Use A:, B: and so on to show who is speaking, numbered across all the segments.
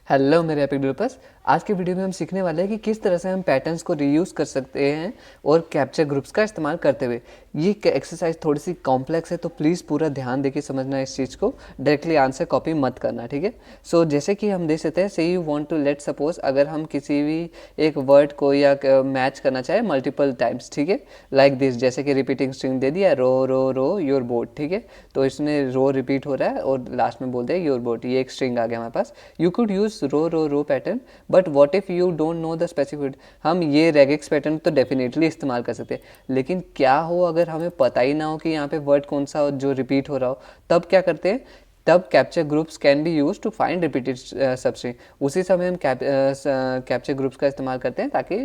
A: Hello मेरे epic developers. आज के वीडियो में हम सीखने वाले हैं कि किस तरह से हम पैटर्न्स को रीयूज़ कर सकते हैं और कैप्चर ग्रुप्स का इस्तेमाल करते हुए। ये एक्सरसाइज थोड़ी सी कॉम्प्लेक्स है तो प्लीज़ पूरा ध्यान देके समझना इस चीज़ को, डायरेक्टली आंसर कॉपी मत करना, ठीक है। सो जैसे कि हम देख सकते हैं, say you want to let suppose अगर हम किसी भी एक वर्ड को या मैच करना चाहे मल्टीपल टाइम्स, ठीक है, लाइक दिस, जैसे कि रिपीटिंग स्ट्रिंग दे दिया रो रो रो योर बोट, ठीक है। तो इसमें रो रिपीट हो रहा है और लास्ट में बोल दिया योर बोट, ये एक स्ट्रिंग आ गया हमारे पास। You could use row row row pattern, but what if you don't know the specific. हम ये रेगेक्स पैटर्न तो डेफिनेटली इस्तेमाल कर सकते हैं, लेकिन क्या हो अगर हमें पता ही ना हो कि यहाँ पे वर्ड कौन सा हो जो रिपीट हो रहा हो, तब क्या करते हैं, तब capture groups can be use to find repeated substring. उसी समय हम कैप्चर ग्रुप्स का इस्तेमाल करते हैं ताकि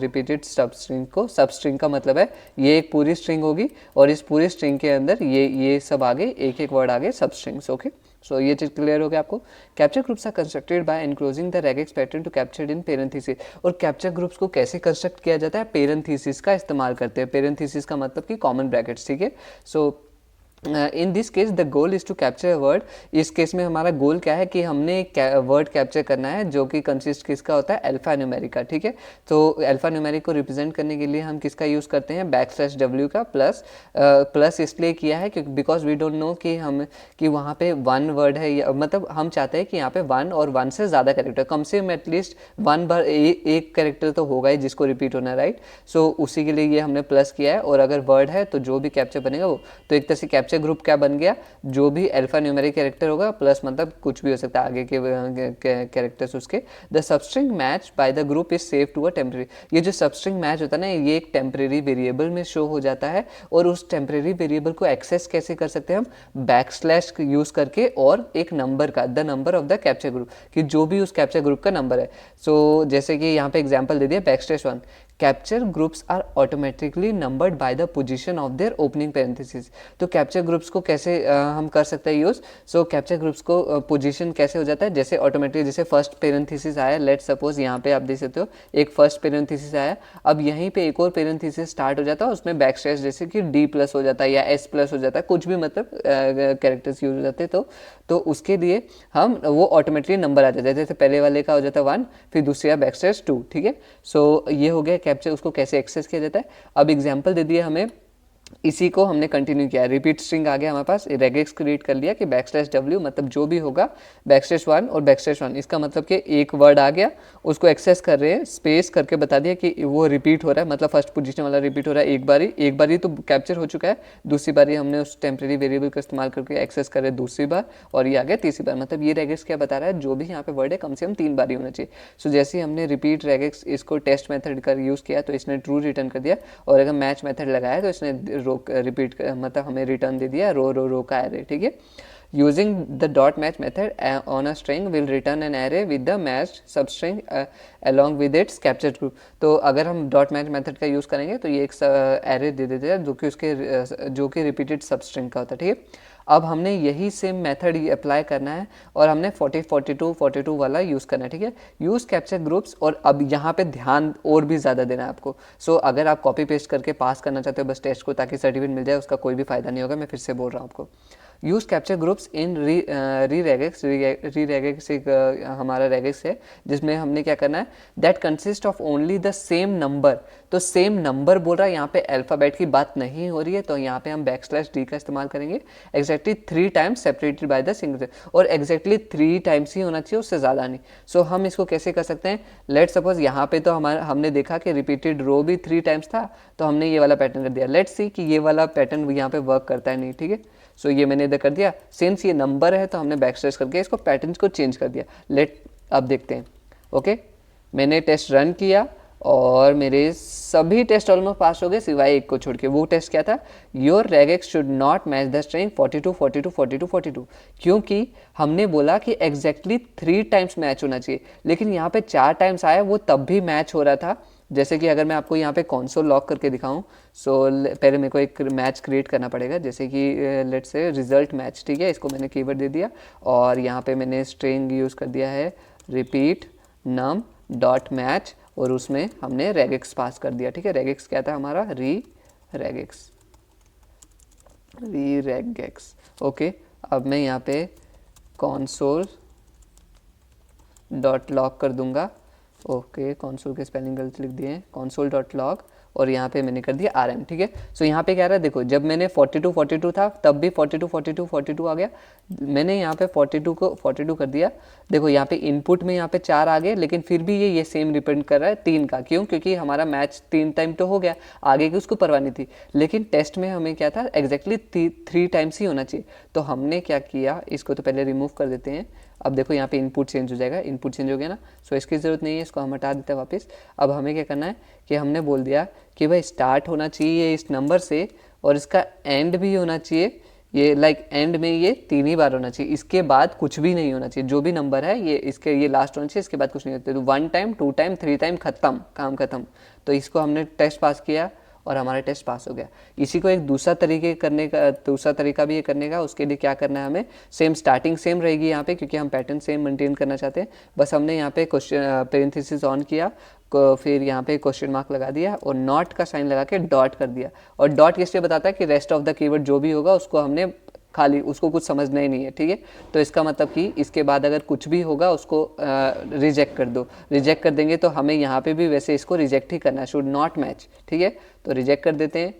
A: रिपीटेड सबस्ट्रिंग को, सबस्ट्रिंग का मतलब है ये एक पूरी स्ट्रिंग होगी और इस पूरी स्ट्रिंग के अंदर ये सब आगे एक एक वर्ड आगे सबस्ट्रिंग्स, ओके। सो ये चीज क्लियर हो गया आपको। Capture groups are constructed by enclosing the regex pattern to captured in parenthesis. और कैप्चर ग्रुप्स को कैसे कंस्ट्रक्ट किया जाता है, पेरेंथेसिस का इस्तेमाल करते हैं। पेरेंथेसिस का मतलब कि कॉमन ब्रैकेट्स, ठीक है। So in this case the goal is to capture a word. इस केस में हमारा गोल क्या है कि हमने वर्ड कैप्चर करना है जो कि कंसिस्ट किसका होता है, अल्फा न्यूमेरिक का, ठीक है। तो अल्फा न्यूमेरिक को रिप्रेजेंट करने के लिए हम किसका यूज करते हैं, \w का, प्लस इसलिए किया है क्योंकि बिकॉज वी डोंट नो कि वहाँ पे वन वर्ड है, या मतलब हम चाहते हैं कि यहाँ पे वन और वन से ज़्यादा कैरेक्टर, कम से कम एटलीस्ट वन बार एक कैरेक्टर तो होगा ही जिसको रिपीट होना है, राइट। सो उसी के लिए ये हमने प्लस किया है। और अगर वर्ड है तो जो भी कैप्चर बनेगा वो, तो एक तरह से कैप्चर ग्रुप क्या बन गया, जो भी अल्फा न्यूमेरिक कैरेक्टर होगा, प्लस मतलब कुछ भी हो सकता है आगे के कैरेक्टर्स उसके। The substring match by the group is save to a temporary. ये जो सबस्ट्रिंग मैच होता है ना, ये एक टेम्परेरी वेरिएबल में शो हो जाता है। और उस टेम्परेरी वेरिएबल को एक्सेस कैसे कर सकते हैं हम, बैकस्लैश यूज करके और एक नंबर का, the number of the capture group, कि जो भी उस कैप्चर ग्रुप का नंबर है। सो जैसे कि यहाँ पे एग्जाम्पल दे दिया \1, capture groups are automatically numbered by the position of their opening parenthesis. तो कैप्चर ग्रुप्स को कैसे हम कर सकते हैं यूज। सो कैप्चर ग्रुप्स को पोजीशन कैसे हो जाता है, जैसे ऑटोमेटिकली जैसे फर्स्ट पेरेंथेसिस आया, लेट सपोज यहाँ पे आप देख सकते हो एक फर्स्ट पेरेंथेसिस आया, अब यहीं पे एक और पेरेंथेसिस स्टार्ट हो जाता है, उसमें बैकस्लैश जैसे कि D+ हो जाता है या S+ हो जाता है, कुछ भी मतलब कैरेक्टर्स यूज हो जाते हैं। तो उसके लिए हम वो ऑटोमेटिकली नंबर आ जाता है, जैसे पहले वाले का हो जाता है 1, फिर दूसरे का \2, ठीक है। सो ये हो गया कैप्चर, उसको कैसे एक्सेस किया जाता है। अब एग्जाम्पल दे दिया हमें, इसी को हमने कंटिन्यू किया, रिपीट स्ट्रिंग आ गया हमारे पास, रेगेक्स क्रिएट कर लिया कि \w मतलब जो भी होगा \1 और \1, इसका मतलब कि एक वर्ड आ गया, उसको एक्सेस कर रहे हैं, स्पेस करके बता दिया कि वो रिपीट हो रहा है, मतलब फर्स्ट पोजीशन वाला रिपीट हो रहा है, एक बारी तो कैप्चर हो चुका है, दूसरी बारी हमने उस टेम्परेरी वेरिएबल का इस्तेमाल करके एक्सेस कर रहे हैं दूसरी बार, और ये आ गया तीसरी बार। मतलब ये रेगेक्स क्या बता रहा है, जो भी यहाँ पे वर्ड है कम से कम 3 बार ही होना चाहिए। सो जैसे ही हमने रिपीट रेगेक्स इसको टेस्ट मेथड का यूज़ किया तो इसने ट्रू रिटर्न कर दिया, और अगर मैच मेथड लगाया तो इसने रिपीट मतलब हमें रिटर्न दे दिया रो रो रो का एरे, ठीक है। Using the dot match method on a string will return an array with the matched substring along with its captured group। तो अगर हम डॉट मैच मेथड का यूज़ करेंगे तो ये एक एरे दे देते हैं जो कि रिपीटेड सबस्ट्रिंग का होता है, ठीक है। अब हमने यही सेम मेथड अप्लाई करना है और हमने 42 वाला यूज़ करना है, ठीक है। यूज़ कैप्चर ग्रुप्स, और अब यहाँ पे ध्यान और भी ज़्यादा देना है आपको। सो अगर आप कॉपी पेस्ट करके पास करना चाहते हो बस टेस्ट को ताकि सर्टिफिकेट मिल जाए, उसका कोई भी फायदा नहीं होगा, मैं फिर से बोल रहा हूँ आपको। यूज कैप्चर ग्रुप्स इन री रेगेक्स एक हमारा रेगेक्स है जिसमें हमने क्या करना है, that consist of only the same number. तो सेम नंबर बोल रहा है, यहाँ पे अल्फाबेट की बात नहीं हो रही है, तो यहाँ पे हम \d का इस्तेमाल करेंगे, exactly 3 times separated by the single, और एग्जैक्टली 3 टाइम्स ही होना चाहिए, उससे ज़्यादा नहीं। सो हम इसको कैसे कर सकते हैं, लेट सपोज यहाँ पे तो हमने देखा कि रिपीटेड रो भी 3 टाइम्स था, तो हमने ये वाला पैटर्न कर दिया। लेट्स सी कि ये वाला पैटर्न यहाँ पे वर्क करता है नहीं, ठीक है। सो ये मैंने इधर कर दिया, सिंस ये नंबर है तो हमने \, करके इसको पैटर्न को चेंज कर दिया। लेट अब देखते हैं, ओके। मैंने टेस्ट रन किया और मेरे सभी टेस्ट ऑलमोस्ट पास हो गए सिवाय एक को छोड़ के। वो टेस्ट क्या था, your regex should not match the string 42 42 42 42, क्योंकि हमने बोला कि एग्जैक्टली 3 टाइम्स मैच होना चाहिए, लेकिन यहाँ पे 4 टाइम्स आया, वो तब भी मैच हो रहा था। जैसे कि अगर मैं आपको यहाँ पे कंसोल लॉग करके दिखाऊं, सो पहले मेरे को एक मैच क्रिएट करना पड़ेगा, जैसे कि लेट्स से रिजल्ट मैच, ठीक है। इसको मैंने कीवर्ड दे दिया और यहाँ पे मैंने स्ट्रिंग यूज़ कर दिया है रिपीट नम डॉट मैच, और उसमें हमने रेगेक्स पास कर दिया, ठीक है। रेगेक्स क्या था हमारा, रेगेक्स, ओके। अब मैं यहाँ पे कंसोल डॉट लॉग कर दूंगा। ओके, कंसोल के स्पेलिंग गलत लिख दिए हैं, console डॉट लॉग, और यहाँ पे मैंने कर दिया RM, ठीक है। सो यहाँ पे क्या रहा है, देखो जब मैंने 42 था तब भी 42 आ गया, मैंने यहाँ पे 42 को 42 कर दिया। देखो यहाँ पे इनपुट में यहाँ पे 4 आ गए, लेकिन फिर भी ये सेम रिप्रेजेंट कर रहा है 3 का, क्यों? क्योंकि हमारा मैच 3 टाइम तो हो गया, आगे की उसको परवाह नहीं थी। लेकिन टेस्ट में हमें क्या था, एग्जैक्टली 3 टाइम्स ही होना चाहिए। तो हमने क्या किया, इसको तो पहले रिमूव कर देते हैं। अब देखो यहाँ पे इनपुट चेंज हो जाएगा, इनपुट चेंज हो गया ना, सो इसकी ज़रूरत नहीं है, इसको हम हटा देते हैं वापस। अब हमें क्या करना है कि हमने बोल दिया कि भाई स्टार्ट होना चाहिए इस नंबर से, और इसका एंड भी होना चाहिए, ये लाइक एंड में ये 3 ही बार होना चाहिए, इसके बाद कुछ भी नहीं होना चाहिए। जो भी नंबर है ये इसके ये लास्ट होना चाहिए, इसके बाद कुछ नहीं होता। तो 1 टाइम 2 टाइम 3 टाइम खत्म, काम खत्म। तो इसको हमने टेस्ट पास किया और हमारा टेस्ट पास हो गया। इसी को एक दूसरा तरीका भी ये करने का, उसके लिए क्या करना है हमें, सेम स्टार्टिंग सेम रहेगी यहाँ पे, क्योंकि हम पैटर्न सेम मेंटेन करना चाहते हैं। बस हमने यहाँ पे क्वेश्चन पेरेंथेसिस ऑन किया, फिर यहाँ पे क्वेश्चन मार्क लगा दिया और नॉट का साइन लगा के डॉट कर दिया। और डॉट किस लिए बताता है कि रेस्ट ऑफ द कीवर्ड जो भी होगा उसको हमने खाली, उसको कुछ समझना ही नहीं है, ठीक है। तो इसका मतलब कि इसके बाद अगर कुछ भी होगा उसको रिजेक्ट कर दो। रिजेक्ट कर देंगे तो हमें यहाँ पे भी वैसे इसको रिजेक्ट ही करना है, शुड नॉट मैच, ठीक है। तो रिजेक्ट कर देते हैं,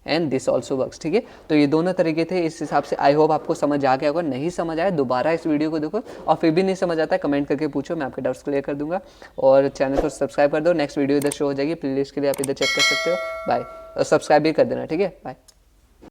A: एंड दिस ऑल्सो वर्क्स, ठीक है। तो ये दोनों तरीके थे, इस हिसाब से आई होप आपको समझ आ गया होगा। नहीं समझ आया दोबारा इस वीडियो को देखो, और फिर भी नहीं समझ आता है कमेंट करके पूछो, मैं आपके डाउट्स क्लियर कर दूंगा। और चैनल को सब्सक्राइब कर दो, नेक्स्ट वीडियो इधर शो हो जाएगी, प्लेलिस्ट के लिए आप इधर चेक कर सकते हो। बाय, और सब्सक्राइब भी कर देना, ठीक है। बाय।